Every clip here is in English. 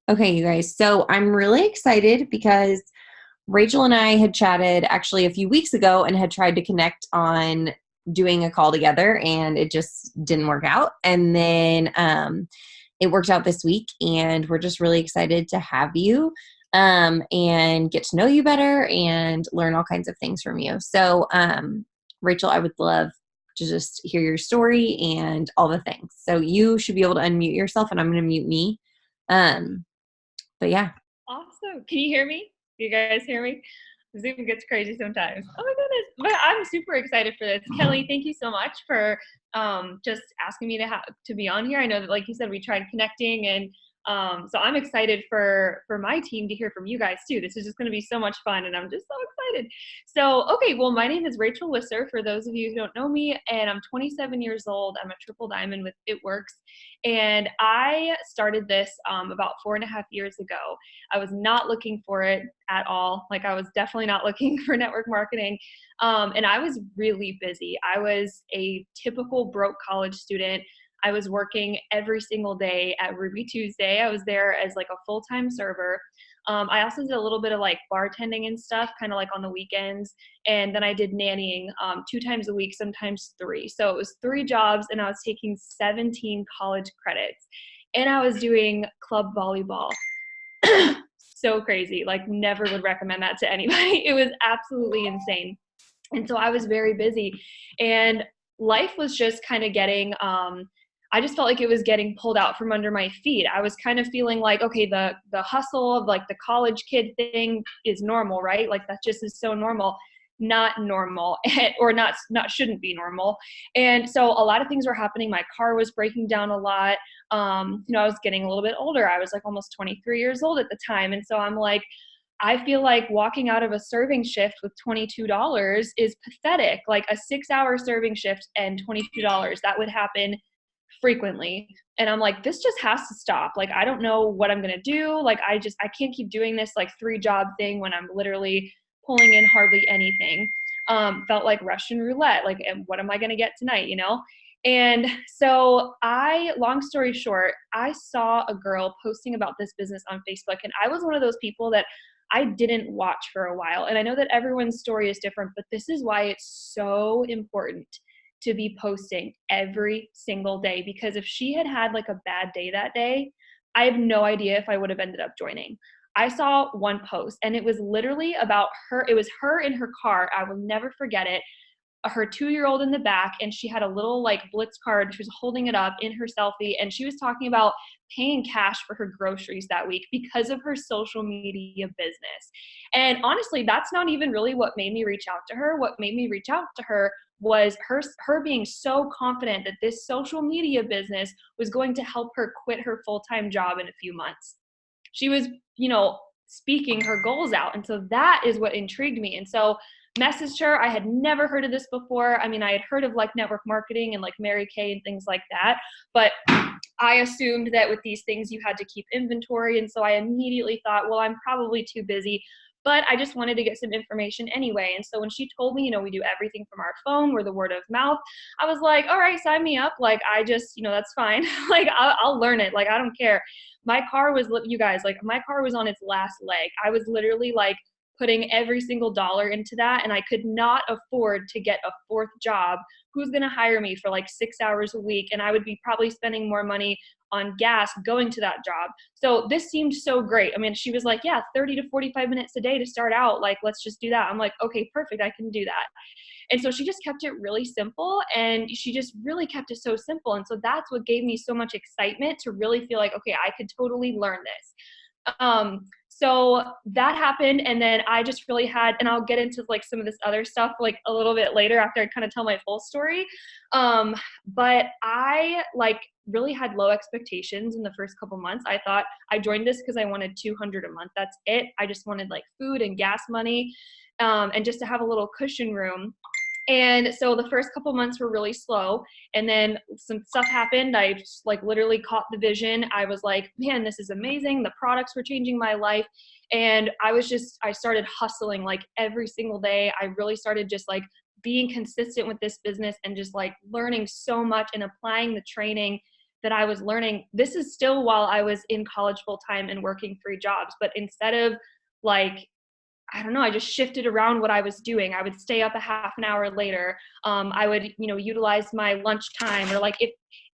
Okay, you guys. So I'm really excited because Rachel and I had chatted actually a few weeks ago and had tried to connect on doing a call together, and it just didn't work out. And then it worked out this week, and we're just really excited to have you and get to know you better and learn all kinds of things from you. So, Rachel, I would love to just hear your story and all the things. So you should be able to unmute yourself, and I'm going to mute me. Um, but yeah. Awesome. Can you hear me? You guys hear me? Zoom gets crazy sometimes. Oh my goodness. But I'm super excited for this. Kelly, thank you so much for just asking me to be on here. I know that, like you said, we tried connecting, and so I'm excited for my team to hear from you guys too. This is just going to be so much fun, and I'm just so excited. So, okay, well, my name is Rachel Wisser, for those of you who don't know me, and I'm 27 years old. I'm a triple diamond with It Works, and I started this about 4.5 years ago. I was not looking for it at all. Like, I was definitely not looking for network marketing. And I was really busy. I was a typical broke college student. I was working every single day at Ruby Tuesday. I was there as like a full-time server. I also did a little bit of like bartending and stuff, kind of like on the weekends. And then I did nannying 2 times a week, sometimes three. So it was 3 jobs, and I was taking 17 college credits. And I was doing club volleyball. So crazy. Like, never would recommend that to anybody. It was absolutely insane. And so I was very busy, and life was just kind of getting I just felt like it was getting pulled out from under my feet. I was kind of feeling like, okay, the hustle of like the college kid thing is normal, right? Like, that just is so normal. Not normal, or not shouldn't be normal. And so a lot of things were happening. My car was breaking down a lot. I was getting a little bit older. I was like almost 23 years old at the time. And so I'm like, I feel like walking out of a serving shift with $22 is pathetic. Like, a 6-hour serving shift and $22, that would happen frequently. And I'm like, this just has to stop. Like, I don't know what I'm going to do. Like, I can't keep doing this like 3-job thing when I'm literally pulling in hardly anything. Felt like Russian roulette. Like, and what am I going to get tonight, And so long story short, I saw a girl posting about this business on Facebook, and I was one of those people that I didn't watch for a while. And I know that everyone's story is different, but this is why it's so important to be posting every single day, because if she had had like a bad day that day, I have no idea if I would have ended up joining. I saw one post, and it was literally about her. It was her in her car. I will never forget it. Her 2-year-old in the back, and she had a little like Blitz card. She was holding it up in her selfie, and she was talking about paying cash for her groceries that week because of her social media business. And honestly, that's not even really what made me reach out to her. What made me reach out to her was her being so confident that this social media business was going to help her quit her full-time job in a few months. She was, speaking her goals out. And so that is what intrigued me. And so messaged her. I had never heard of this before. I mean, I had heard of like network marketing and like Mary Kay and things like that, but I assumed that with these things you had to keep inventory. And so I immediately thought, well, I'm probably too busy, but I just wanted to get some information anyway. And so when she told me, we do everything from our phone, we're the word of mouth, I was like, all right, sign me up. Like, I just, that's fine. Like, I'll learn it. Like, I don't care. My car was, you guys, like, my car was on its last leg. I was literally like putting every single dollar into that, and I could not afford to get a fourth job. Who's going to hire me for like 6 hours a week? And I would be probably spending more money on gas going to that job. So this seemed so great. I mean, she was like, yeah, 30 to 45 minutes a day to start out. Like, let's just do that. I'm like, okay, perfect. I can do that. And so she just kept it really simple, and she just really kept it so simple. And so that's what gave me so much excitement to really feel like, okay, I could totally learn this. So that happened. And then I just really had, and I'll get into like some of this other stuff like a little bit later after I kind of tell my full story. But I like really had low expectations in the first couple months. I thought I joined this because I wanted 200 a month. That's it. I just wanted like food and gas money, and just to have a little cushion room. And so the first couple months were really slow, and then some stuff happened. I just like literally caught the vision. I was like, man, this is amazing. The products were changing my life. And I started hustling like every single day. I really started just like being consistent with this business and just like learning so much and applying the training that I was learning. This is still while I was in college full time and working 3 jobs, but instead of like, I don't know, I just shifted around what I was doing. I would stay up a half an hour later. I would, utilize my lunch time, or like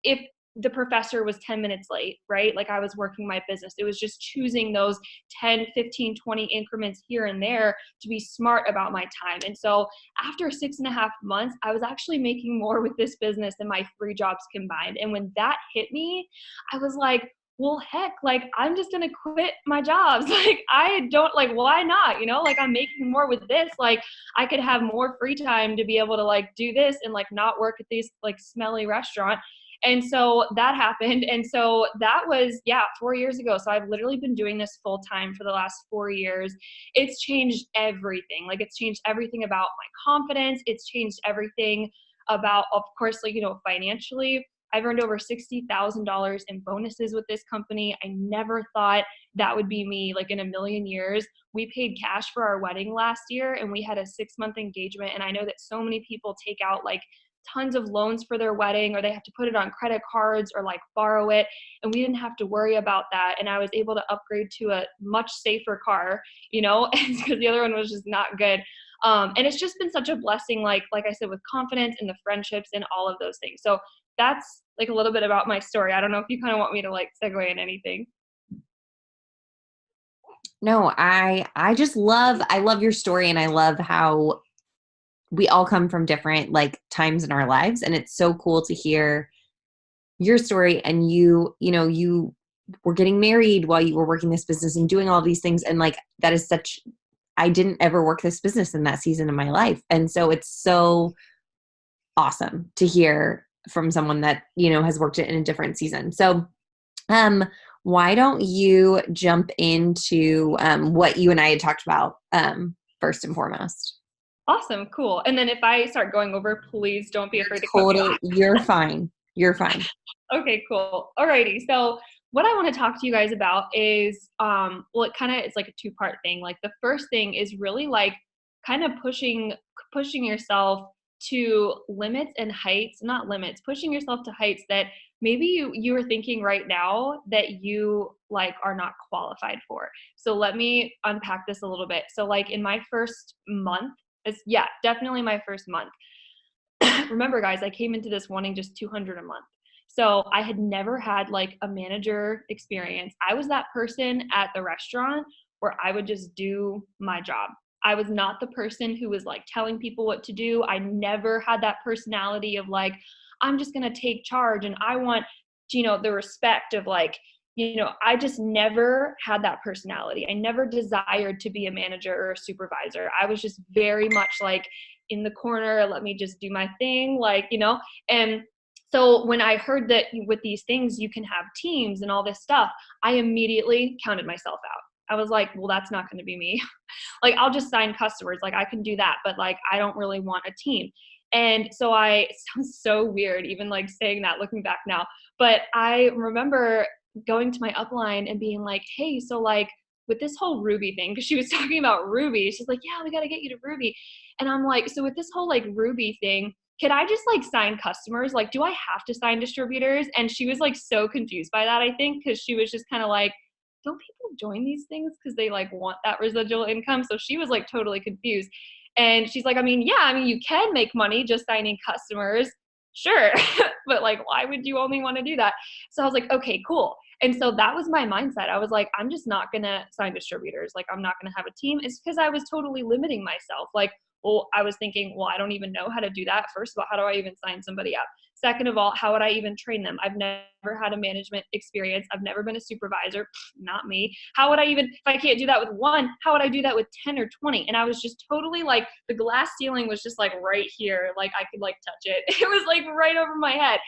if the professor was 10 minutes late, right? Like I was working my business. It was just choosing those 10, 15, 20 increments here and there to be smart about my time. And so after 6.5 months, I was actually making more with this business than my 3 jobs combined. And when that hit me, I was like, well, heck, like I'm just gonna quit my jobs. Like I don't, like, why not? Like I'm making more with this. Like I could have more free time to be able to like do this and like not work at this like smelly restaurant. And so that happened. And so that was, 4 years ago. So I've literally been doing this full time for the last 4 years. It's changed everything. Like it's changed everything about my confidence. It's changed everything about, of course, like, financially. I've earned over $60,000 in bonuses with this company. I never thought that would be me like in a million years. We paid cash for our wedding last year and we had a 6-month engagement. And I know that so many people take out like tons of loans for their wedding, or they have to put it on credit cards or like borrow it. And we didn't have to worry about that. And I was able to upgrade to a much safer car, because the other one was just not good. And it's just been such a blessing, like I said, with confidence and the friendships and all of those things. So that's like a little bit about my story. I don't know if you kind of want me to like segue in anything. No, I love your story, and I love how we all come from different like times in our lives, and it's so cool to hear your story. And you were getting married while you were working this business and doing all these things, and like that is such, I didn't ever work this business in that season of my life. And so it's so awesome to hear from someone that, has worked it in a different season. So, why don't you jump into what you and I had talked about first and foremost? Awesome. Cool. And then if I start going over, please don't be afraid to cut me off. You're fine. You're fine. Okay, cool. Alrighty. So what I want to talk to you guys about is, it's like a 2-part thing. Like the first thing is really like kind of pushing yourself to limits and heights, not limits, pushing yourself to heights that maybe you are thinking right now that you like are not qualified for. So let me unpack this a little bit. So like in my first month, definitely my first month. Remember guys, I came into this wanting just 200 a month. So I had never had like a manager experience. I was that person at the restaurant where I would just do my job. I was not the person who was like telling people what to do. I never had that personality of like, I'm just going to take charge and I want, the respect of like, I just never had that personality. I never desired to be a manager or a supervisor. I was just very much like in the corner, let me just do my thing, like, and so when I heard that with these things, you can have teams and all this stuff, I immediately counted myself out. I was like, well, that's not going to be me. Like, I'll just sign customers. Like, I can do that, but like, I don't really want a team. And so it sounds so weird, even like saying that, looking back now. But I remember going to my upline and being like, hey, so like with this whole Ruby thing, because she was talking about Ruby, she's like, yeah, we got to get you to Ruby. And I'm like, so with this whole like Ruby thing, can I just like sign customers? Like, do I have to sign distributors? And she was like so confused by that, I think, because she was just kind of like, don't people join these things because they like want that residual income? So she was like totally confused. And she's like, I mean, you can make money just signing customers. Sure. But like, why would you only want to do that? So I was like, okay, cool. And so that was my mindset. I was like, I'm just not going to sign distributors. Like, I'm not going to have a team. It's because I was totally limiting myself. Like, well, I was thinking, well, I don't even know how to do that. First of all, how do I even sign somebody up? Second of all, how would I even train them? I've never had a management experience. I've never been a supervisor. Not me. How would I even, if I can't do that with one, how would I do that with 10 or 20? And I was just totally like, the glass ceiling was just like right here. Like I could like touch it. It was like right over my head.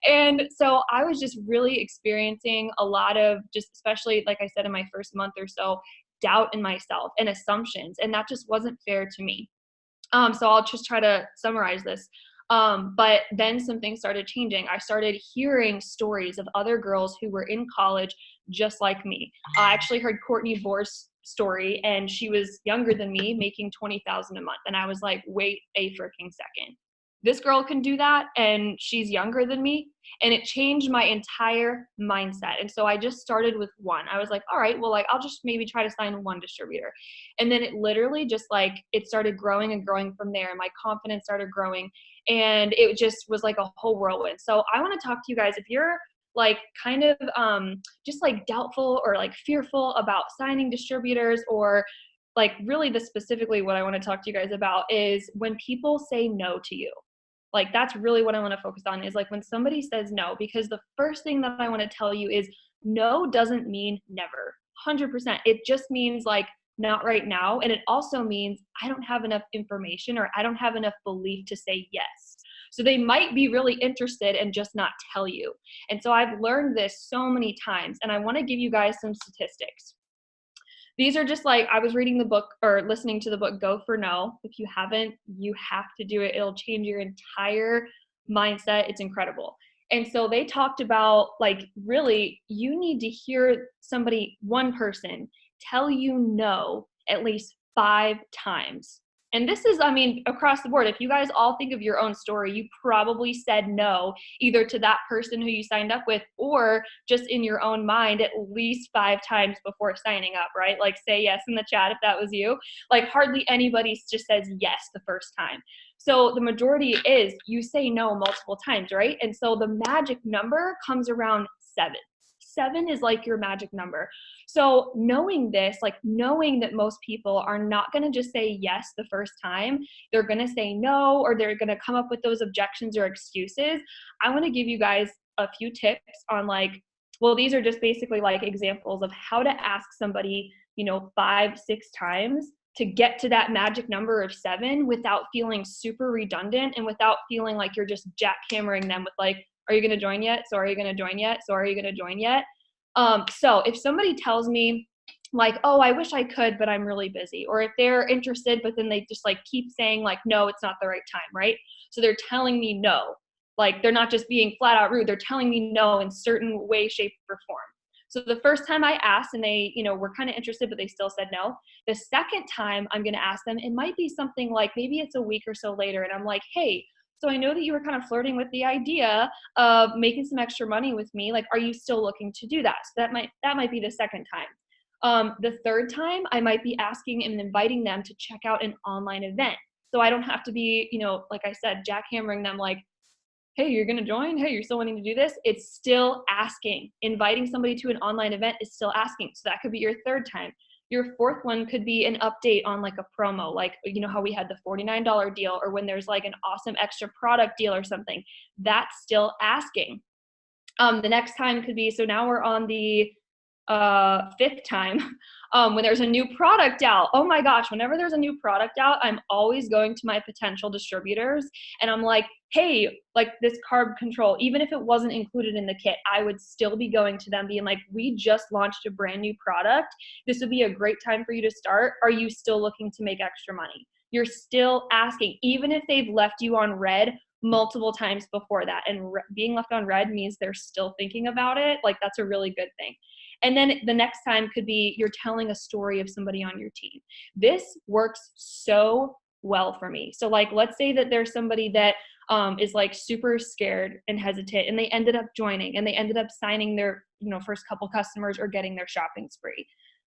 And so I was just really experiencing a lot of just, especially like I said, in my first month or so, doubt in myself and assumptions. And that just wasn't fair to me. So I'll just try to summarize this. But then some things started changing. I started hearing stories of other girls who were in college just like me. I actually heard Courtney Bohr's story, and she was younger than me, making $20,000 a month. And I was like, wait a freaking second. this girl can do that, and she's younger than me. And it changed my entire mindset. And so I just started with one. I was like, all right, well, like, I'll just maybe try to sign one distributor. And then it literally just like, it started growing and growing from there. My confidence started growing, and it just was like a whole whirlwind. So I want to talk to you guys, if you're like kind of just like doubtful or like fearful about signing distributors, or like really the specifically what I want to talk to you guys about is when people say no to you. Like, that's really what I want to focus on, is like when somebody says no, because the first thing that I want to tell you is no doesn't mean never. 100%. It just means like not right now. And it also means I don't have enough information, or I don't have enough belief to say yes. So they might be really interested and just not tell you. And so I've learned this so many times, and I want to give you guys some statistics. These are just like, I was reading the book or listening to the book Go for No. If you haven't, you have to do it. It'll change your entire mindset. It's incredible. And so they talked about like, really, you need to hear somebody, one person, tell you no at least 5 times. And this is, I mean, across the board. If you guys all think of your own story, you probably said no either to that person who you signed up with, or just in your own mind at least 5 times before signing up, right? Like, say yes in the chat if that was you. Like, hardly anybody just says yes the first time. So the majority is you say no multiple times, right? And so the magic number comes around 7. 7 is like your magic number. So knowing this, like knowing that most people are not going to just say yes the first time, they're going to say no, or they're going to come up with those objections or excuses. I want to give you guys a few tips on like, well, these are just basically like examples of how to ask somebody, 5, 6 times to get to that magic number of 7 without feeling super redundant, and without feeling like you're just jackhammering them with like, are you going to join yet? So are you going to join yet? So are you going to join yet? So if somebody tells me like, oh, I wish I could, but I'm really busy, or if they're interested, but then they just like keep saying like, no, it's not the right time, right? So they're telling me no. Like, they're not just being flat out rude. They're telling me no in certain way, shape, or form. So the first time I asked and they, were kind of interested, but they still said no. The second time I'm going to ask them, it might be something like, maybe it's a week or so later, and I'm like, hey, so I know that you were kind of flirting with the idea of making some extra money with me. Like, are you still looking to do that? So that might be the second time. The third time, I might be asking and inviting them to check out an online event. So I don't have to be, like I said, jackhammering them like, hey, you're going to join? Hey, you're still wanting to do this? It's still asking. Inviting somebody to an online event is still asking. So that could be your third time. Your fourth one could be an update on like a promo, like, how we had the $49 deal, or when there's like an awesome extra product deal or something. That's still asking. The next time could be, so now we're on the fifth time, when there's a new product out. Oh my gosh, whenever there's a new product out, I'm always going to my potential distributors and I'm like, hey, like this carb control, even if it wasn't included in the kit, I would still be going to them being like, we just launched a brand new product. This would be a great time for you to start. Are you still looking to make extra money? You're still asking, even if they've left you on red multiple times before that. And being left on red means they're still thinking about it. Like, that's a really good thing. And then the next time could be you're telling a story of somebody on your team. This works so well for me. So like, let's say that there's somebody that is like super scared and hesitant, and they ended up joining and they ended up signing their, first couple customers or getting their shopping spree.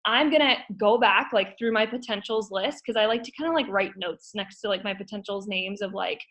I'm going to go back like through my potentials list, because I like to kind of like write notes next to like my potentials names of like,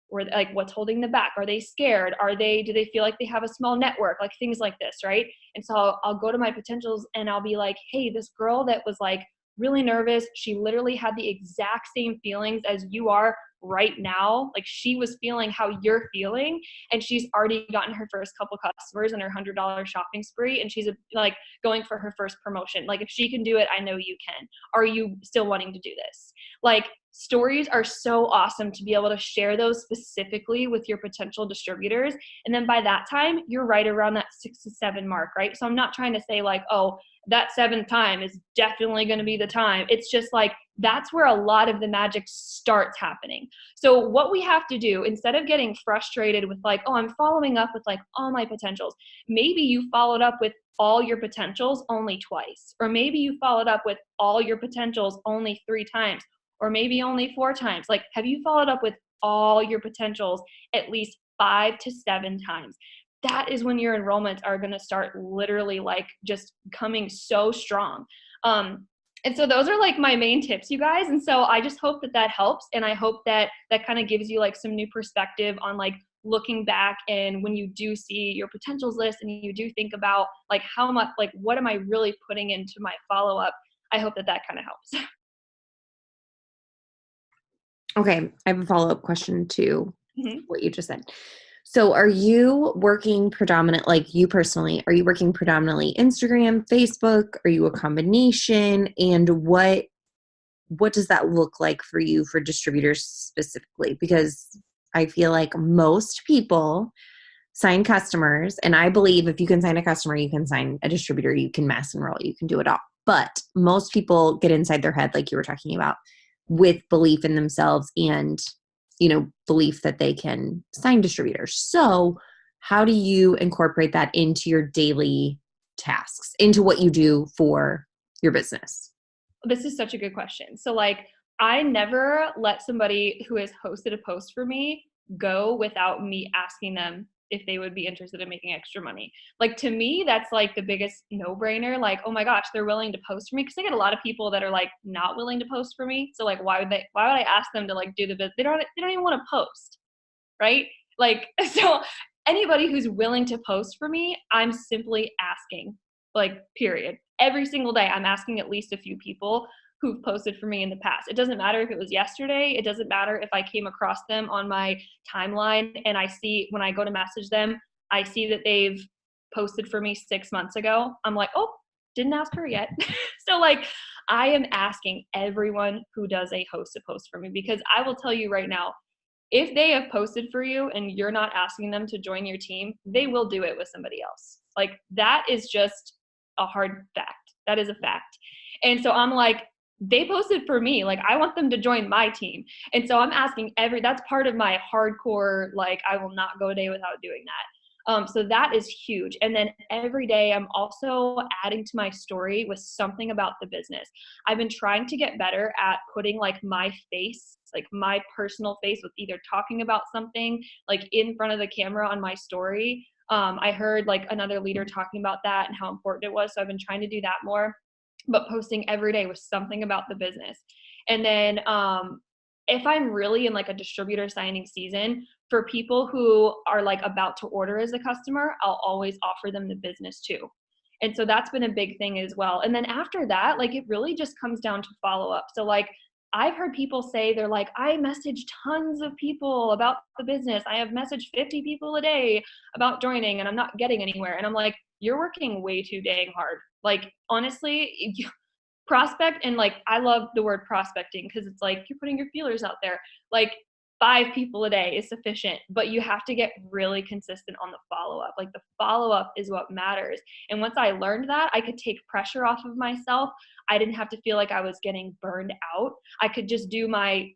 or like what's holding them back. Are they scared? Do they feel like they have a small network? Like things like this, right? And so I'll go to my potentials and I'll be like, hey, this girl that was like really nervous, she literally had the exact same feelings as you are right now. Like, she was feeling how you're feeling, and she's already gotten her first couple customers in her $100 shopping spree, and she's like going for her first promotion. Like, if she can do it, I know you can. Are you still wanting to do this? Like, stories are so awesome to be able to share those specifically with your potential distributors. And then by that time, you're right around that 6 to 7 mark, right? So I'm not trying to say like, oh, that 7th time is definitely going to be the time. It's just like, that's where a lot of the magic starts happening. So what we have to do, instead of getting frustrated with like, oh, I'm following up with like all my potentials, maybe you followed up with all your potentials only twice, or maybe you followed up with all your potentials only 3 times, or maybe only 4 times. Like, have you followed up with all your potentials at least 5 to 7 times. That is when your enrollments are going to start literally like just coming so strong. And so those are like my main tips, you guys. And so I just hope that that helps. And I hope that that kind of gives you like some new perspective on like looking back, and when you do see your potentials list and you do think about like how much, like what am I really putting into my follow-up, I hope that that kind of helps. Okay, I have a follow-up question to Mhm. what you just said. So are you working like you personally, are you working predominantly Instagram, Facebook? Are you a combination? And what does that look like for you for distributors specifically? Because I feel like most people sign customers, and I believe if you can sign a customer, you can sign a distributor, you can mass enroll, you can do it all. But most people get inside their head, like you were talking about, with belief in themselves and, belief that they can sign distributors. So how do you incorporate that into your daily tasks, into what you do for your business? This is such a good question. So like I never let somebody who has hosted a post for me go without me asking them if they would be interested in making extra money. Like to me, that's like the biggest no-brainer. Like, oh my gosh, they're willing to post for me. Cause I get a lot of people that are like not willing to post for me. So like why would I ask them to like do the business? They don't even want to post. Right? Like, so anybody who's willing to post for me, I'm simply asking, like, period. Every single day, I'm asking at least a few people who've posted for me in the past. It doesn't matter if it was yesterday. It doesn't matter if I came across them on my timeline and I see when I go to message them, I see that they've posted for me 6 months ago. I'm like, oh, didn't ask her yet. So like I am asking everyone who does a host to post for me, because I will tell you right now, if they have posted for you and you're not asking them to join your team, they will do it with somebody else. Like that is just a hard fact. That is a fact. And so I'm like, they posted for me. Like I want them to join my team. And so I'm asking that's part of my hardcore, like I will not go a day without doing that. So that is huge. And then every day I'm also adding to my story with something about the business. I've been trying to get better at putting like my face, like my personal face, with either talking about something like in front of the camera on my story. I heard like another leader talking about that and how important it was. So I've been trying to do that more, but posting every day with something about the business. And then if I'm really in like a distributor signing season, for people who are like about to order as a customer, I'll always offer them the business too. And so that's been a big thing as well. And then after that, like it really just comes down to follow up. So like I've heard people say they're like, I message tons of people about the business. I have messaged 50 people a day about joining and I'm not getting anywhere. And I'm like, you're working way too dang hard. Like honestly, prospect, and like I love the word prospecting because it's like you're putting your feelers out there. Like 5 people a day is sufficient, but you have to get really consistent on the follow-up. Like the follow-up is what matters. And once I learned that, I could take pressure off of myself. I didn't have to feel like I was getting burned out. I could just do my,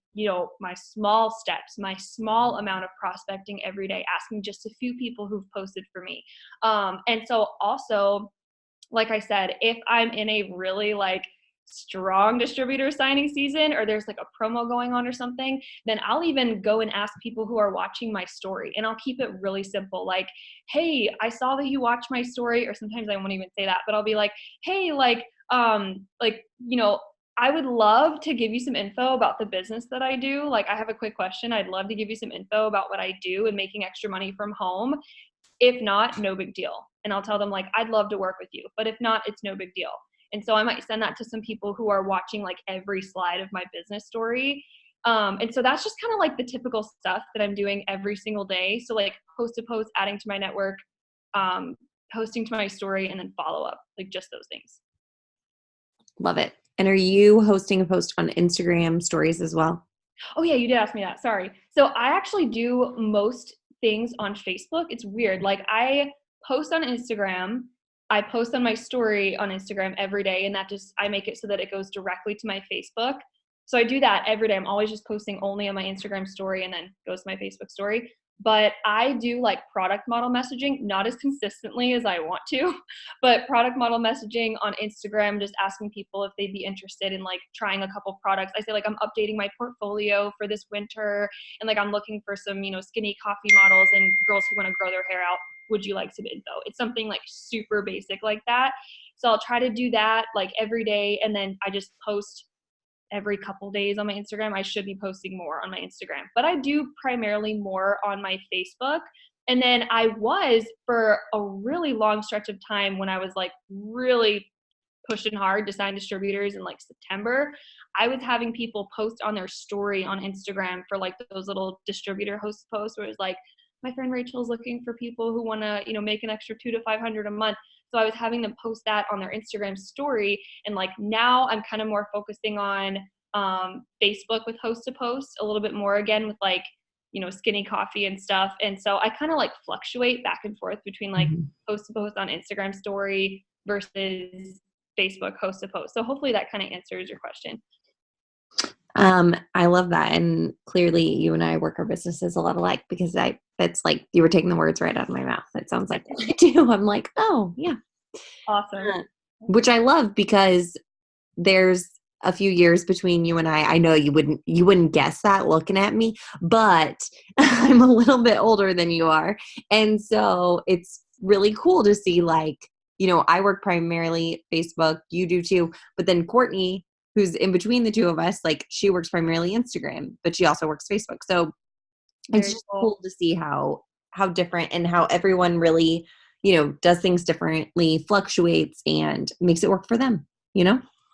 my small steps, my small amount of prospecting every day, asking just a few people who've posted for me. And so also, like I said, if I'm in a really like strong distributor signing season, or there's like a promo going on or something, then I'll even go and ask people who are watching my story, and I'll keep it really simple. Like, hey, I saw that you watched my story, or sometimes I won't even say that, but I'll be like, hey, I would love to give you some info about the business that I do. Like, I have a quick question. I'd love to give you some info about what I do and making extra money from home. If not, no big deal. And I'll tell them like, I'd love to work with you, but if not, it's no big deal. And so I might send that to some people who are watching like every slide of my business story. And so that's just kind of like the typical stuff that I'm doing every single day. So like post to post, adding to my network, posting to my story, and then follow up, like just those things. Love it. And are you hosting a post on Instagram stories as well? Oh yeah, you did ask me that. Sorry. So I actually do most things on Facebook. It's weird. Like I post on Instagram. I post on my story on Instagram every day, and I make it so that it goes directly to my Facebook. So I do that every day. I'm always just posting only on my Instagram story and then goes to my Facebook story. but I do like product model messaging, not as consistently as I want to, but product model messaging on Instagram, just asking people if they'd be interested in like trying a couple products. I say like I'm updating my portfolio for this winter, and like I'm looking for some, skinny coffee models and girls who want to grow their hair out. Would you like some info? It's something like super basic like that. So I'll try to do that like every day, and then I just post every couple days on my Instagram. I should be posting more on my Instagram, but I do primarily more on my Facebook. And then I was, for a really long stretch of time, when I was like really pushing hard to sign distributors in like September, I was having people post on their story on Instagram for like those little distributor host posts where it's like, my friend Rachel's looking for people who want to, make an extra 200 to 500 a month. So I was having them post that on their Instagram story. And like now I'm kind of more focusing on Facebook with host to post a little bit more again with like, skinny coffee and stuff. And so I kind of like fluctuate back and forth between like post to post on Instagram story versus Facebook host to post. So hopefully that kind of answers your question. I love that. And clearly you and I work our businesses a lot alike, because that's like, you were taking the words right out of my mouth. It sounds like what I do. I'm like, oh yeah. Awesome. Which I love, because there's a few years between you and I. I know you wouldn't guess that looking at me, but I'm a little bit older than you are. And so it's really cool to see, like, I work primarily Facebook, you do too, but then Courtney, who's in between the two of us, like, she works primarily Instagram, but she also works Facebook. So it's just cool to see how different, and how everyone really, does things differently, fluctuates, and makes it work for them,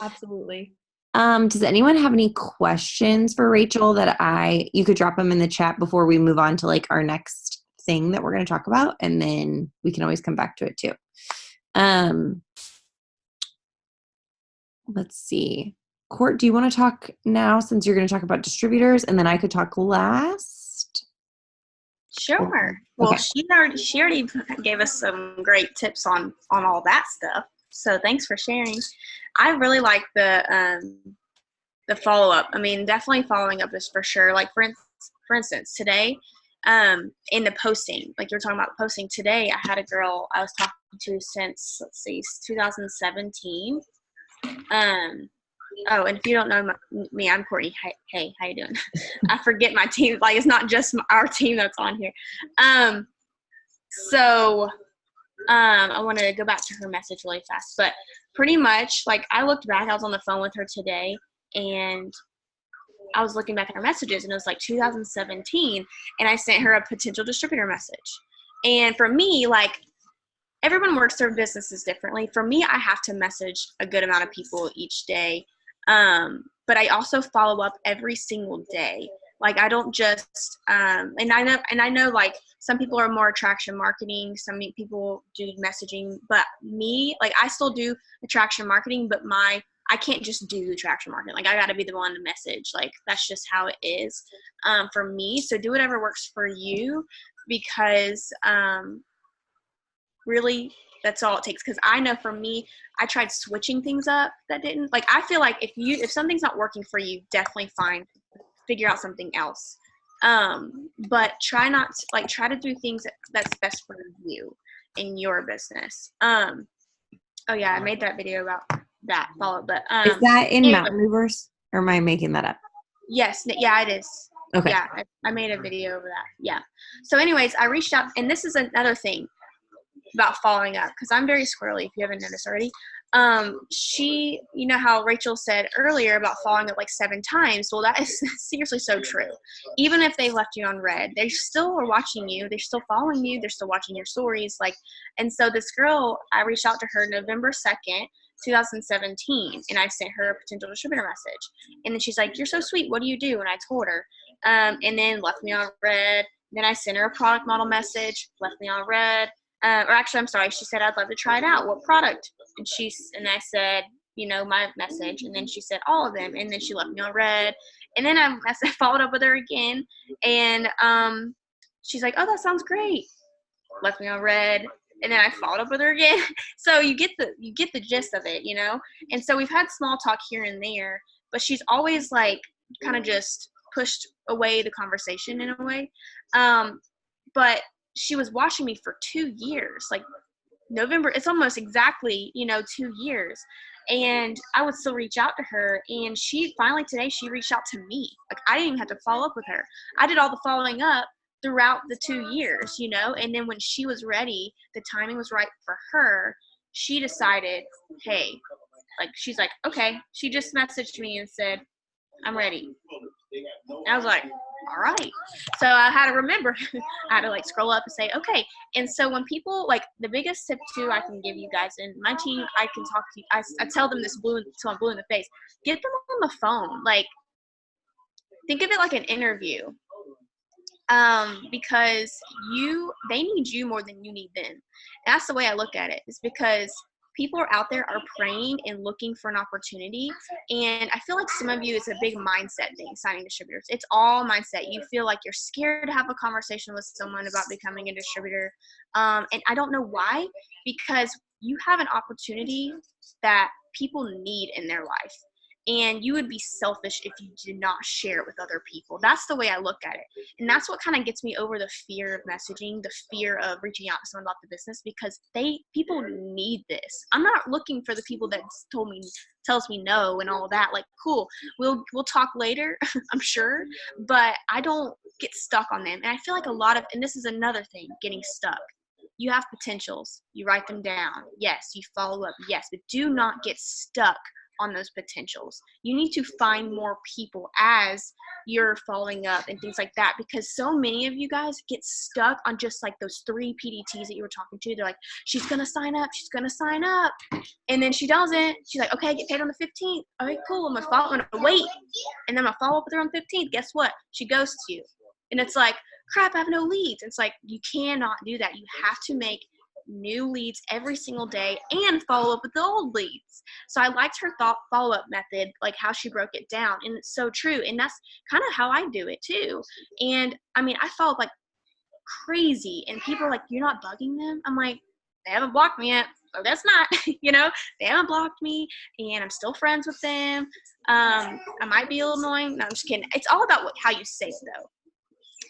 Absolutely. Does anyone have any questions for Rachel that you could drop them in the chat before we move on to like our next thing that we're going to talk about, and then we can always come back to it too. Let's see. Court, do you want to talk now, since you're going to talk about distributors, and then I could talk last? Sure. Well, Okay. she already gave us some great tips on all that stuff. So thanks for sharing. I really like the follow-up. I mean, definitely following up is for sure. Like for instance, today, in the posting, like you're talking about posting today, I had a girl I was talking to since, 2017. Oh, and if you don't know me, I'm Courtney. Hey, how you doing? I forget my team. Like, it's not just our team that's on here. So I want to go back to her message really fast, but pretty much, like, I looked back. I was on the phone with her today, and I was looking back at her messages, and it was like 2017, and I sent her a potential distributor message. And for me, like, everyone works their businesses differently. For me, I have to message a good amount of people each day. But I also follow up every single day. Like, I don't just, and I know like some people are more attraction marketing. Some people do messaging, but me, like, I still do attraction marketing, but I can't just do attraction marketing. Like, I got to be the one to message. Like, that's just how it is, for me. So do whatever works for you, because, really, that's all it takes. Because I know for me, I tried switching things up that didn't. Like, I feel like if something's not working for you, definitely figure out something else. But try to do things that's best for you in your business. Oh yeah, I made that video about that follow. But is that in anyway, Mountain Movers, or am I making that up? Yes, yeah, it is. Okay. Yeah, I made a video over that. Yeah. So anyways, I reached out, and this is another thing about following up, because I'm very squirrely, if you haven't noticed already. She, how Rachel said earlier about following up like 7 times. Well, that is seriously so true. Even if they left you on red, they still are watching you. They're still following you. They're still watching your stories. Like, and so this girl, I reached out to her November 2nd, 2017, and I sent her a potential distributor message. And then she's like, "You're so sweet. What do you do?" And I told her, and then left me on red. Then I sent her a product model message, left me on red. Or actually, I'm sorry. She said, "I'd love to try it out. What product?" And I said, my message. And then she said, "All of them." And then she left me on red. And then I followed up with her again. And she's like, "Oh, that sounds great." Left me on red. And then I followed up with her again. So you get the gist of it, And so we've had small talk here and there, but she's always like kind of just pushed away the conversation in a way. but she was watching me for 2 years, like November, it's almost exactly, 2 years. And I would still reach out to her. And she finally today, she reached out to me. Like, I didn't even have to follow up with her. I did all the following up throughout the 2 years, and then when she was ready, the timing was right for her. She decided, hey, like, she's like, okay. She just messaged me and said, I'm ready. And I was like, all right. So I had to remember, I had to like scroll up and say, okay. And so when people, like, the biggest tip too I can give you guys, and my team, I can talk to you, I tell them this till I'm blue in the face, get them on the phone. Like, think of it like an interview. Because they need you more than you need them. And that's the way I look at it. It's because people are out there are praying and looking for an opportunity. And I feel like some of you, it's a big mindset thing, signing distributors. It's all mindset. You feel like you're scared to have a conversation with someone about becoming a distributor. And I don't know why, because you have an opportunity that people need in their life. And you would be selfish if you did not share it with other people. That's the way I look at it. And that's what kind of gets me over the fear of messaging, the fear of reaching out to someone about the business, because people need this. I'm not looking for the people that tells me no and all that. Like, cool, we'll talk later, I'm sure, but I don't get stuck on them. And I feel like and this is another thing, getting stuck. You have potentials. You write them down. Yes. You follow up. Yes. But do not get stuck on those potentials. You need to find more people as you're following up and things like that, because so many of you guys get stuck on just like those 3 PDTs that you were talking to. They're like, she's gonna sign up, and then she doesn't. She's like, okay, I get paid on the 15th. All right, cool. I'm gonna wait, and then I'm gonna follow up with her on the 15th. Guess what? She ghosts you, and it's like, crap, I have no leads. It's like, you cannot do that. You have to make new leads every single day and follow up with the old leads. So I liked her follow-up method, like how she broke it down, and it's so true. And that's kind of how I do it too. And I mean, I follow up like crazy, and people are like, you're not bugging them? I'm like, they haven't blocked me yet, so that's not, they haven't blocked me, and I'm still friends with them. I might be a little annoying. No, I'm just kidding. It's all about how you say it though.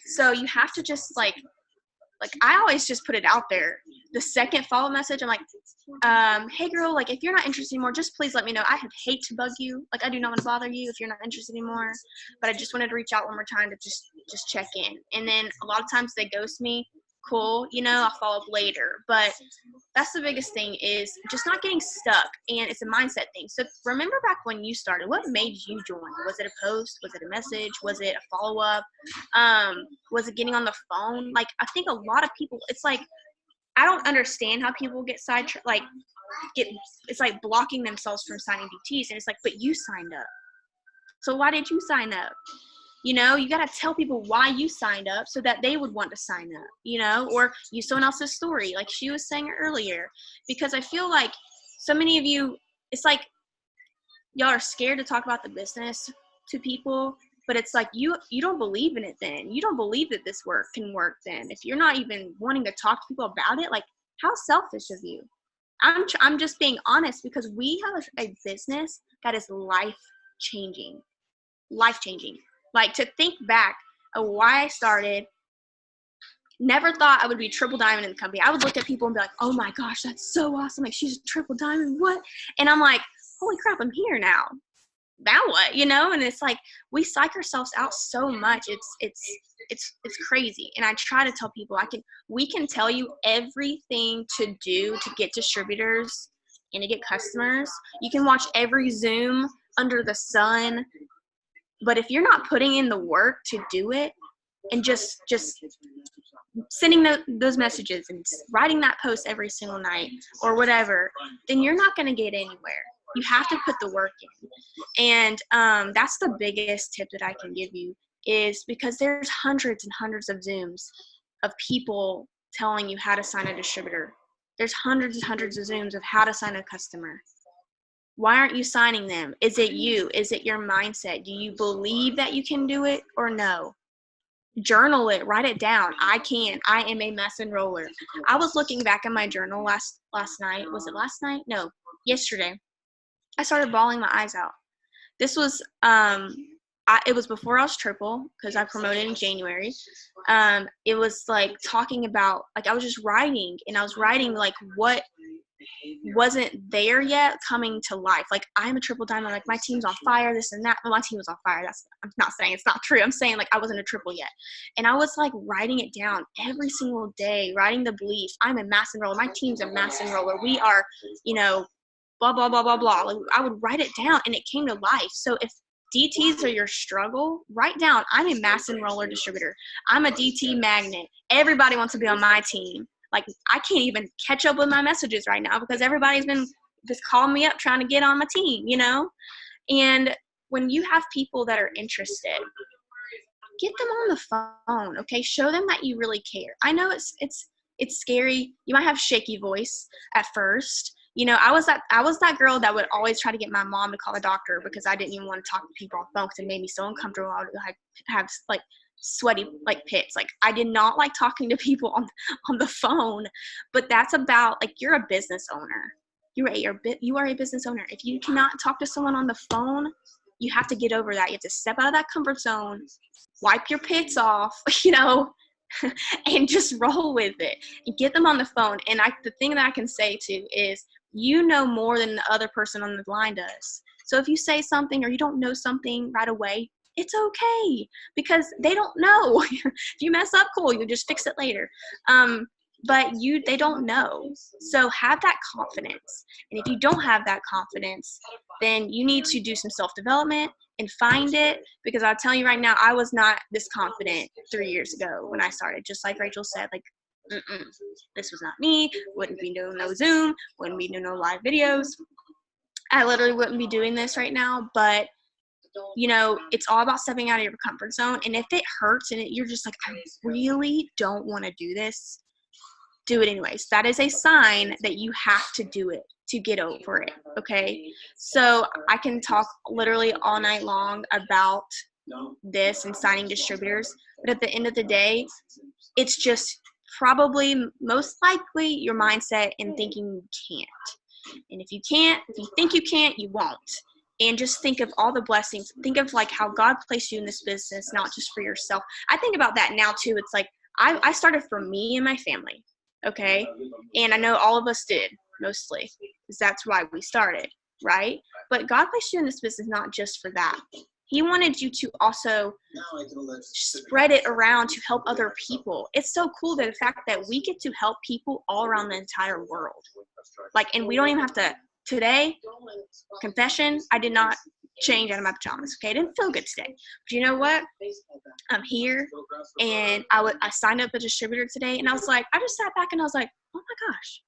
So you have to just like I always just put it out there. The second follow message, I'm like, hey girl, like, if you're not interested anymore, just please let me know. I hate to bug you. Like, I do not want to bother you if you're not interested anymore, but I just wanted to reach out one more time to just check in. And then a lot of times they ghost me. Cool, I'll follow up later. But that's the biggest thing, is just not getting stuck, and it's a mindset thing. So remember back when you started, what made you join? Was it a post? Was it a message? Was it a follow-up? Was it getting on the phone? Like, I think a lot of people, it's like, I don't understand how people get sidetracked, it's like blocking themselves from signing DTs, and it's like, but you signed up. So why did you sign up? You got to tell people why you signed up so that they would want to sign up, or use someone else's story, like she was saying earlier. Because I feel like so many of you, it's like y'all are scared to talk about the business to people, but it's like you don't believe in it then. You don't believe that this work can work then. If you're not even wanting to talk to people about it, like, how selfish of you. I'm just being honest, because we have a business that is life-changing. Like, to think back of why I started, never thought I would be triple diamond in the company. I would look at people and be like, oh my gosh, that's so awesome. Like, she's a triple diamond, what? And I'm like, holy crap, I'm here now. Now what? And it's like, we psych ourselves out so much. It's crazy. And I try to tell people, we can tell you everything to do to get distributors and to get customers. You can watch every Zoom under the sun. But if you're not putting in the work to do it, and just sending those messages and writing that post every single night or whatever, then you're not going to get anywhere. You have to put the work in. And that's the biggest tip that I can give you, is because there's hundreds and hundreds of Zooms of people telling you how to sign a distributor. There's hundreds and hundreds of Zooms of how to sign a customer. Why aren't you signing them? Is it you? Is it your mindset? Do you believe that you can do it or no? Journal it. Write it down. I can. I am a mess enroller. I was looking back in my journal last night. Was it last night? No, yesterday. I started bawling my eyes out. This was it was before I was triple, because I promoted in January. It was like talking about, like, I was just writing, and I was writing like what wasn't there yet coming to life. Like, I'm a triple diamond, like my team's on fire, this and that. Well, my team was on fire. I'm not saying it's not true. I'm saying like I wasn't a triple yet. And I was like writing it down every single day, writing the belief. I'm a mass enroller. My team's a mass enroller. We are, blah, blah, blah, blah, blah. Like, I would write it down, and it came to life. So if DTs are your struggle, write down, I'm a mass enroller distributor. I'm a DT magnet. Everybody wants to be on my team. Like, I can't even catch up with my messages right now because everybody's been just calling me up trying to get on my team, And when you have people that are interested, get them on the phone, okay? Show them that you really care. I know it's scary. You might have shaky voice at first. I was that girl that would always try to get my mom to call the doctor because I didn't even want to talk to people on the phone because it made me so uncomfortable. I would have like sweaty like pits. Like, I did not like talking to people on the phone. But that's about, like, you're a business owner. You are a business owner. If you cannot talk to someone on the phone, you have to get over that. You have to step out of that comfort zone, wipe your pits off, and just roll with it and get them on the phone. And the thing that I can say too is, more than the other person on the line does. So if you say something or you don't know something right away, it's okay, because they don't know. If you mess up, cool, you just fix it later. But they don't know. So have that confidence. And if you don't have that confidence, then you need to do some self-development and find it, because I'll tell you right now, I was not this confident 3 years ago when I started. Just like Rachel said, like, this was not me. Wouldn't be doing no Zoom, wouldn't be doing no live videos. I literally wouldn't be doing this right now, but it's all about stepping out of your comfort zone. And if it hurts and you're just like, I really don't want to do this, do it anyways. That is a sign that you have to do it to get over it. Okay. So I can talk literally all night long about this and signing distributors, but at the end of the day, it's just probably most likely your mindset and thinking you can't. And if you think you can't, you won't. And just think of all the blessings. Think of like how God placed you in this business, not just for yourself. I think about that now too. It's like I started for me and my family, okay? And I know all of us did, mostly, because that's why we started, right? But God placed you in this business not just for that. He wanted you to also spread it around to help other people. It's so cool that the fact that we get to help people all around the entire world. Like, and we don't even have to. Today, confession, I did not change out of my pajamas, okay? I didn't feel good today. But you know what? I'm here, and I signed up a distributor today, and I was like, I just sat back, and I was like, oh my gosh.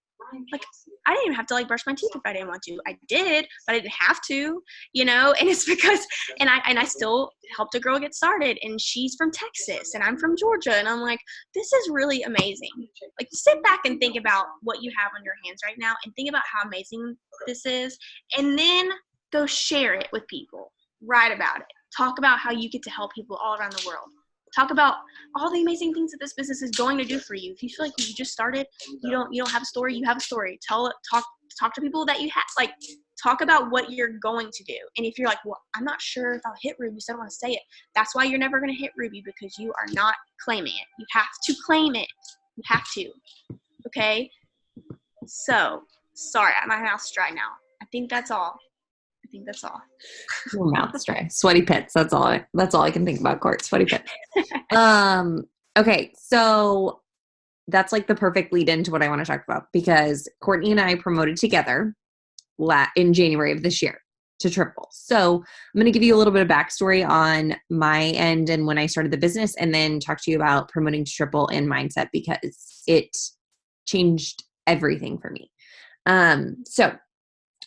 Like, I didn't even have to, like, brush my teeth if I didn't want to. I did, but I didn't have to, and it's because, and I still helped a girl get started, and she's from Texas, and I'm from Georgia, and I'm like, this is really amazing. Like, sit back and think about what you have on your hands right now, and think about how amazing this is, and then go share it with people. Write about it. Talk about how you get to help people all around the world. Talk about all the amazing things that this business is going to do for you. If you feel like you just started, you don't have a story, you have a story. Talk to people that you have. Like, talk about what you're going to do. And if you're like, well, I'm not sure if I'll hit Ruby, so I don't want to say it. That's why you're never going to hit Ruby, because you are not claiming it. You have to claim it. You have to. Okay? So, sorry, my mouth's dry now. I think that's all. Your mouth's dry. Sweaty pits. That's all I can think about, Court. Sweaty pits. Okay, so that's like the perfect lead into what I want to talk about, because Courtney and I promoted together in January of this year to triple. So I'm going to give you a little bit of backstory on my end and when I started the business, and then talk to you about promoting to triple and mindset, because it changed everything for me. So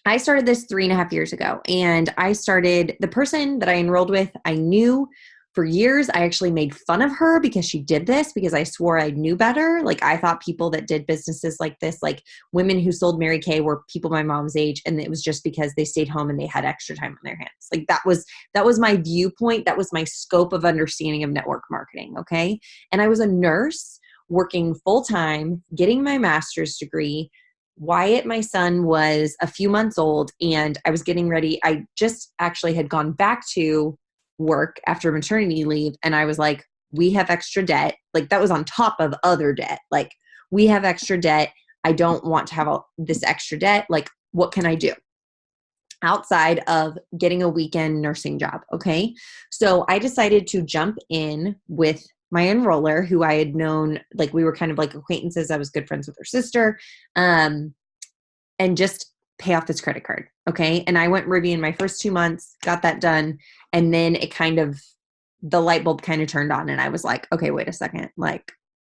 I started this 3.5 years ago, and the person that I enrolled with, I knew for years. I actually made fun of her because she did this, because I swore I knew better. Like, I thought people that did businesses like this, like women who sold Mary Kay, were people my mom's age, and it was just because they stayed home and they had extra time on their hands. Like, that was my viewpoint. That was my scope of understanding of network marketing, okay? And I was a nurse working full-time, getting my master's degree. Wyatt, my son, was a few months old, and I was getting ready. I just actually had gone back to work after maternity leave. And I was like, we have extra debt. Like that was on top of other debt. Like we have extra debt. I don't want to have this extra debt. Like what can I do outside of getting a weekend nursing job? Okay. So I decided to jump in with my enroller who I had known, like we were kind of like acquaintances. I was good friends with her sister, and just pay off this credit card. Okay. And I went Rivian my first 2 months, got that done. And then the light bulb kind of turned on and I was like, okay, wait a second. Like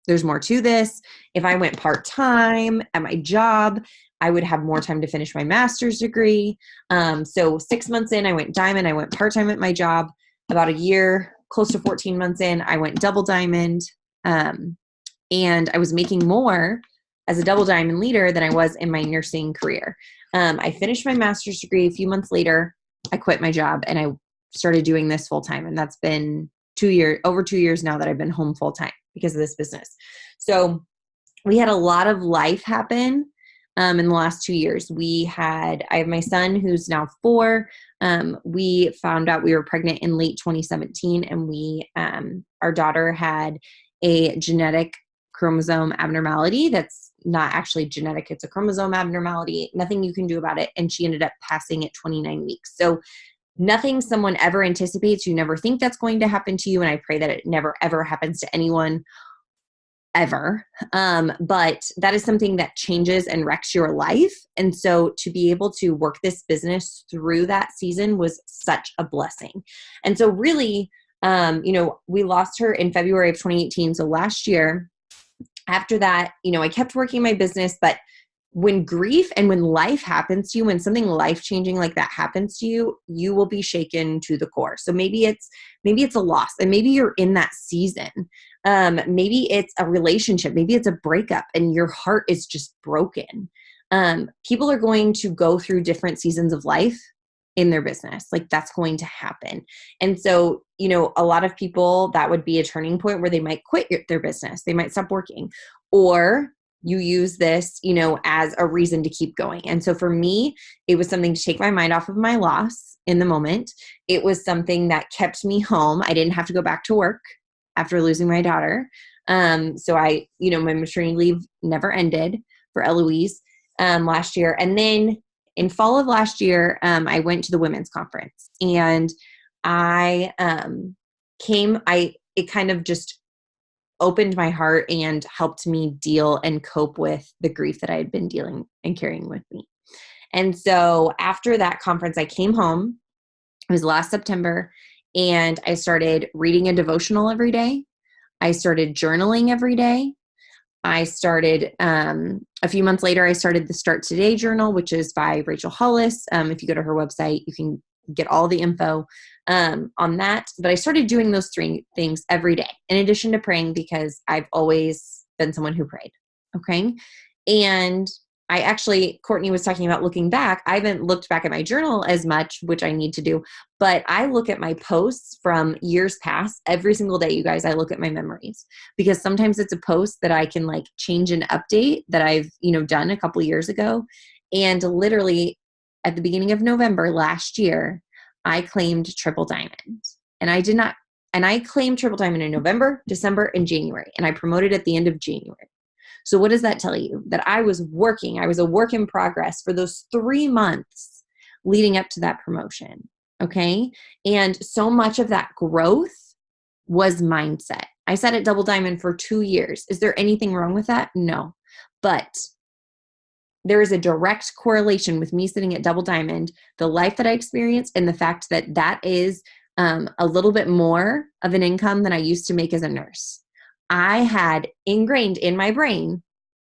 there's more to this. If I went part-time at my job, I would have more time to finish my master's degree. So 6 months in, I went diamond. I went part-time at my job. About a year, close to 14 months in, I went double diamond. And I was making more as a double diamond leader than I was in my nursing career. I finished my master's degree. A few months later, I quit my job and I started doing this full time. And that's been over 2 years now that I've been home full time because of this business. So we had a lot of life happen in the last 2 years. I have my son who's now 4. We found out we were pregnant in late 2017 and our daughter had a genetic chromosome abnormality that's not actually genetic. It's a chromosome abnormality. Nothing you can do about it. And she ended up passing at 29 weeks. So nothing someone ever anticipates. You never think that's going to happen to you. And I pray that it never, ever happens to anyone ever. But that is something that changes and wrecks your life. And so to be able to work this business through that season was such a blessing. And so really, we lost her in February of 2018. So last year, after that, I kept working my business, but when grief and when life happens to you, when something life-changing like that happens to you, you will be shaken to the core. So maybe it's a loss and maybe you're in that season. Maybe it's a relationship, maybe it's a breakup and your heart is just broken. People are going to go through different seasons of life in their business. Like that's going to happen. And so, a lot of people, that would be a turning point where they might quit their business. They might stop working, or you use this, as a reason to keep going. And so for me, it was something to take my mind off of my loss in the moment. It was something that kept me home. I didn't have to go back to work after losing my daughter. So my maternity leave never ended for Eloise last year. And then in fall of last year, I went to the women's conference and it kind of just opened my heart and helped me deal and cope with the grief that I had been dealing and carrying with me. And so after that conference, I came home. It was last September, and I started reading a devotional every day. I started journaling every day. I started, a few months later, I started the Start Today journal, which is by Rachel Hollis. If you go to her website, you can get all the info on that. But I started doing those 3 things every day, in addition to praying, because I've always been someone who prayed. Okay. And Courtney was talking about looking back. I haven't looked back at my journal as much, which I need to do, but I look at my posts from years past every single day. You guys, I look at my memories because sometimes it's a post that I can like change and update that I've, done a couple years ago. And literally at the beginning of November last year, I claimed triple diamond, and I claimed triple diamond in November, December, and January, and I promoted at the end of January. So what does that tell you? That I was a work in progress for those 3 months leading up to that promotion. Okay. And so much of that growth was mindset. I sat at double diamond for 2 years. Is there anything wrong with that? No. But there is a direct correlation with me sitting at double diamond, the life that I experienced, and the fact that that is a little bit more of an income than I used to make as a nurse. I had ingrained in my brain,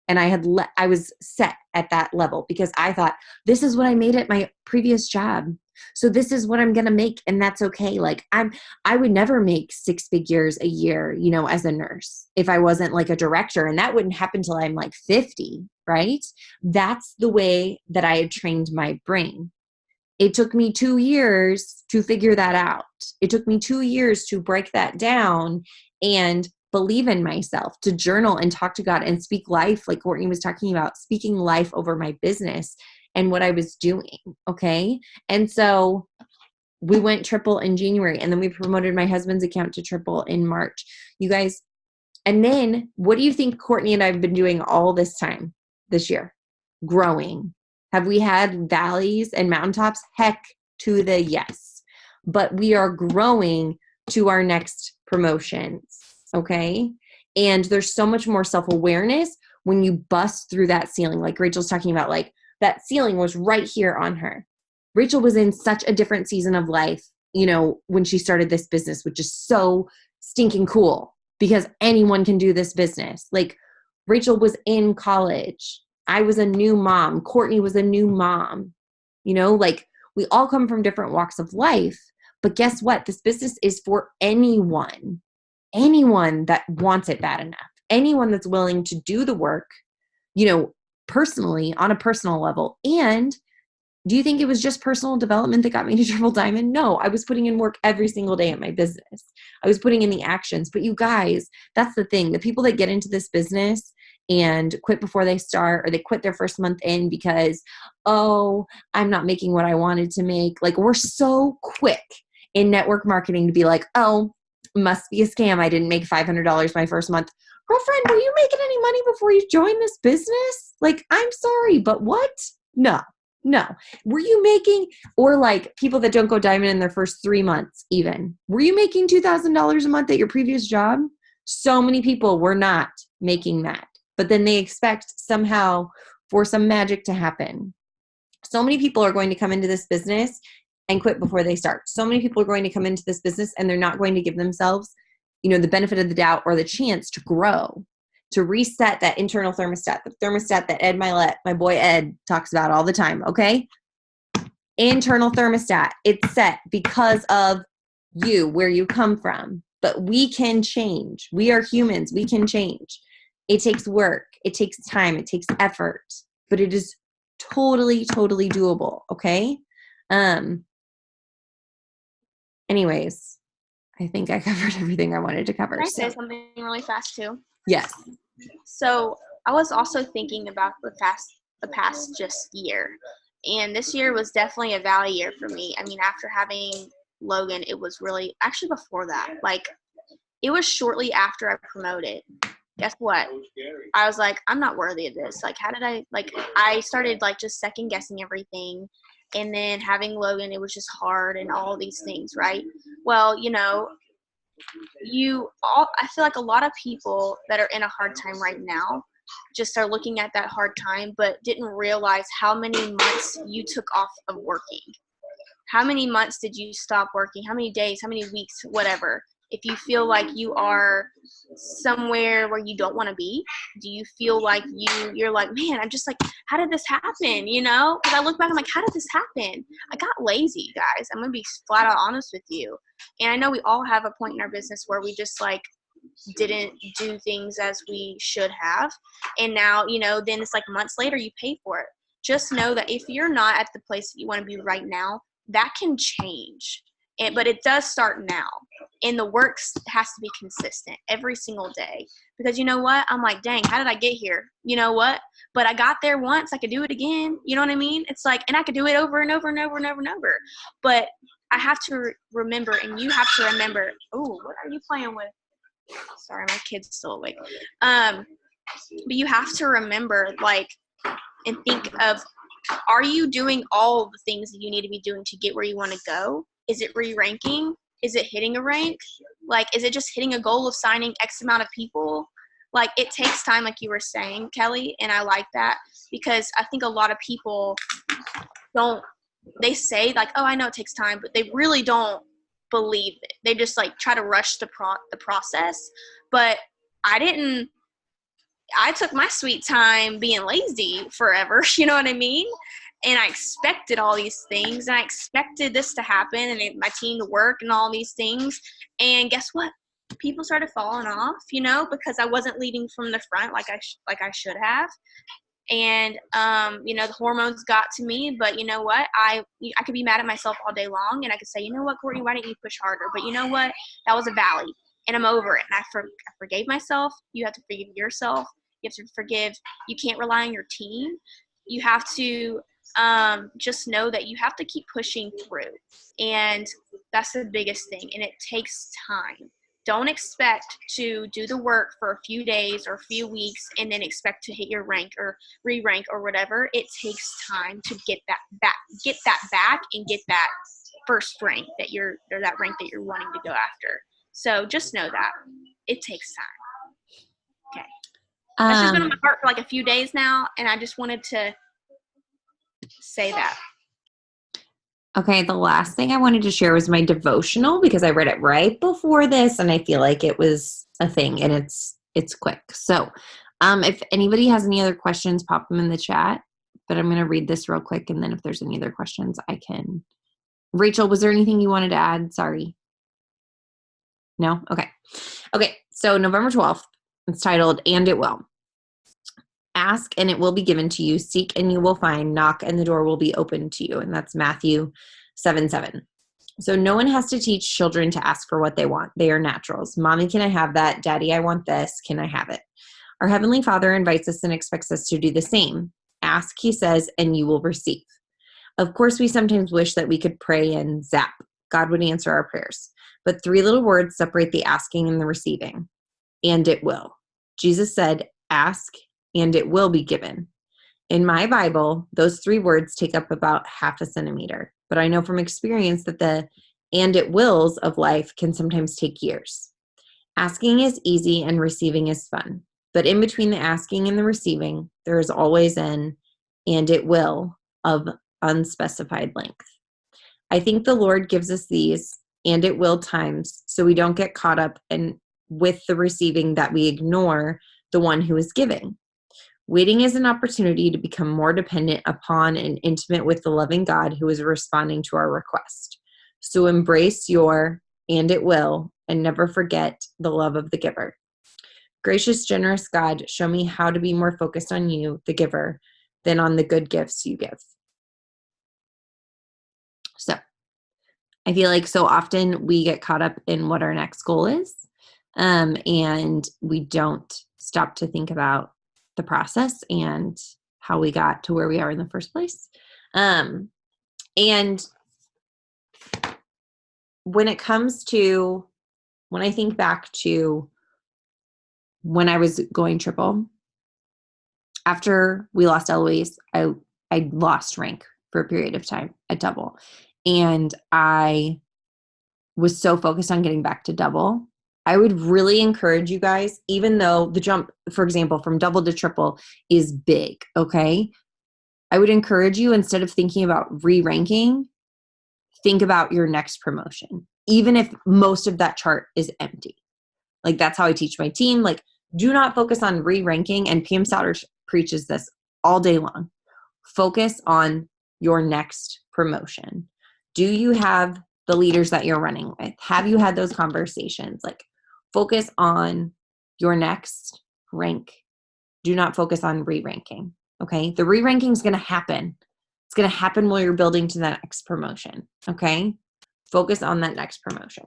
and I was set at that level because I thought, this is what I made at my previous job. So this is what I'm going to make. And that's okay. Like I would never make 6 figures a year, as a nurse if I wasn't like a director, and that wouldn't happen till I'm like 50, right? That's the way that I had trained my brain. It took me 2 years to figure that out. It took me 2 years to break that down and believe in myself, to journal and talk to God and speak life, like Courtney was talking about, speaking life over my business and what I was doing. Okay. And so We went triple in January, and then we promoted my husband's account to triple in March. You guys, and then what do you think Courtney and I have been doing all this time this year? Growing. Have we had valleys and mountaintops? Heck to the yes. But we are growing to our next promotions, okay? And there's so much more self-awareness when you bust through that ceiling. Like Rachel's talking about, like that ceiling was right here on her. Rachel was in such a different season of life, you know, when she started this business, which is so stinking cool because anyone can do this business. Like Rachel was in college. I was a new mom. Courtney was a new mom. You know, like we all come from different walks of life. But guess what? This business is for anyone that wants it bad enough, anyone that's willing to do the work, you know, personally, on a personal level. And do you think it was just personal development that got me to Triple Diamond? No, I was putting in work every single day at my business. I was putting in the actions. But you guys, that's the thing. The people that get into this business and quit before they start, or they quit their first month in because, oh, I'm not making what I wanted to make. Like, we're so quick in network marketing to be like, oh, must be a scam. I didn't make $500 my first month. Girlfriend, were you making any money before you joined this business? Like, I'm sorry, but what? No. Were you making, or like people that don't go diamond in their first 3 months even, were you making $2,000 a month at your previous job? So many people were not making that, but then they expect somehow for some magic to happen. So many people are going to come into this business and quit before they start. So many people are going to come into this business and they're not going to give themselves, you know, the benefit of the doubt or the chance to grow, to reset that internal thermostat, the thermostat that Ed Milet, my boy Ed, talks about all the time, okay? Internal thermostat. It's set because of you, where you come from. But we can change. We are humans. We can change. It takes work. It takes time. It takes effort. But it is totally, totally doable, okay? Anyways, I think I covered everything I wanted to cover. Can I say something really fast too? Yes. So I was also thinking about the past just year, and this year was definitely a valley year for me. I mean, after having Logan, it was really actually before that. Like, it was shortly after I promoted. Guess what? I was like, I'm not worthy of this. Like, how did I started like just second guessing everything, and then having Logan, it was just hard and all these things, right? Well, you know, I feel like a lot of people that are in a hard time right now just are looking at that hard time but didn't realize how many months you took off of working. How many months did you stop working? How many days, how many weeks, whatever. If you feel like you are somewhere where you don't want to be, do you feel like you're like, man, I'm just like, how did this happen? You know, because I look back, I'm like, how did this happen? I got lazy, guys. I'm going to be flat out honest with you. And I know we all have a point in our business where we just like didn't do things as we should have. And now, you know, then it's like months later you pay for it. Just know that if you're not at the place that you want to be right now, that can change. But it does start now. And the work has to be consistent every single day. Because you know what? I'm like, dang, how did I get here? You know what? But I got there once. I could do it again. You know what I mean? It's like, and I could do it over and over and over and over and over. But I have to remember, and you have to remember, oh, what are you playing with? Sorry, my kid's still awake. But you have to remember, like, and think of, are you doing all the things that you need to be doing to get where you want to go? Is it re-ranking? Is it hitting a rank? Like, is it just hitting a goal of signing X amount of people? Like, it takes time, like you were saying, Kelly, and I like that because I think a lot of people don't, they say, like, oh, I know it takes time, but they really don't believe it. They just, like, try to rush the process. But I took my sweet time being lazy forever, you know what I mean? And I expected all these things, and I expected this to happen, and my team to work, and all these things. And guess what? People started falling off, you know, because I wasn't leading from the front like I should have. And you know, the hormones got to me. But you know what? I could be mad at myself all day long, and I could say, you know what, Courtney, why didn't you push harder? But you know what? That was a valley, and I'm over it. And I forgave myself. You have to forgive yourself. You have to forgive. You can't rely on your team. You have to just know that you have to keep pushing through. And that's the biggest thing. And it takes time. Don't expect to do the work for a few days or a few weeks and then expect to hit your rank or re-rank or whatever. It takes time to get that back and get that first rank or that rank that you're wanting to go after. So just know that it takes time. Okay. That's just been on my heart for like a few days now, and I just wanted to say that. Okay, the last thing I wanted to share was my devotional, because I read it right before this and I feel like it was a thing, and it's quick. So if anybody has any other questions, pop them in the chat, but I'm going to read this real quick, and then if there's any other questions, I can. Rachel, was there anything you wanted to add? Sorry. No? Okay, so November 12th, it's titled, And It Will. Ask and it will be given to you. Seek and you will find. Knock and the door will be opened to you. And that's Matthew 7:7. So no one has to teach children to ask for what they want. They are naturals. Mommy, can I have that? Daddy, I want this. Can I have it? Our Heavenly Father invites us and expects us to do the same. Ask, he says, and you will receive. Of course, we sometimes wish that we could pray and zap. God would answer our prayers. But 3 little words separate the asking and the receiving. And it will. Jesus said, ask and it will be given. In my Bible, those 3 words take up about half a centimeter. But I know from experience that the and it wills of life can sometimes take years. Asking is easy and receiving is fun. But in between the asking and the receiving, there is always an and it will of unspecified length. I think the Lord gives us these and it will times so we don't get caught up with the receiving that we ignore the one who is giving. Waiting is an opportunity to become more dependent upon and intimate with the loving God who is responding to our request. So embrace your and it will, and never forget the love of the giver. Gracious, generous God, show me how to be more focused on you, the giver, than on the good gifts you give. So I feel like so often we get caught up in what our next goal is, and we don't stop to think about the process and how we got to where we are in the first place. And when it comes to, when I think back to when I was going triple, after we lost Eloise, I lost rank for a period of time at double. And I was so focused on getting back to double. I would really encourage you guys, even though the jump, for example, from double to triple is big, okay? I would encourage you, instead of thinking about re-ranking, think about your next promotion, even if most of that chart is empty. Like, that's how I teach my team. Like, do not focus on re-ranking, and PM Sauter preaches this all day long. Focus on your next promotion. Do you have the leaders that you're running with? Have you had those conversations? Like, focus on your next rank. Do not focus on re-ranking, okay? The re-ranking is going to happen. It's going to happen while you're building to that next promotion, okay? Focus on that next promotion.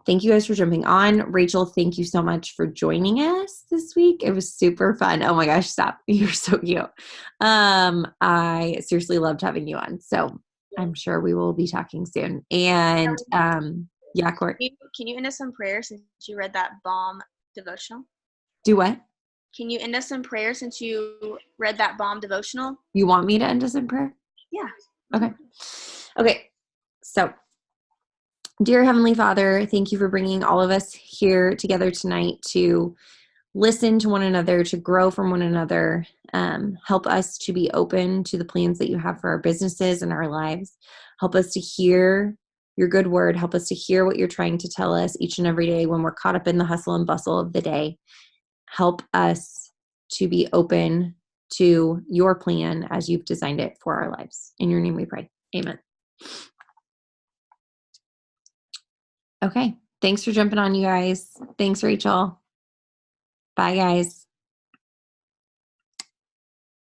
Thank you guys for jumping on. Rachel, thank you so much for joining us this week. It was super fun. Oh my gosh, stop. You're so cute. I seriously loved having you on. So I'm sure we will be talking soon. And yeah, Court. Can you end us in prayer since you read that bomb devotional? Do what? Can you end us in prayer since you read that bomb devotional? You want me to end us in prayer? Yeah. Okay. So, dear Heavenly Father, thank you for bringing all of us here together tonight to listen to one another, to grow from one another. Help us to be open to the plans that you have for our businesses and our lives. Help us to hear your good word. Help us to hear what you're trying to tell us each and every day when we're caught up in the hustle and bustle of the day. Help us to be open to your plan as you've designed it for our lives. In your name we pray. Amen. Okay. Thanks for jumping on, you guys. Thanks, Rachel. Bye, guys.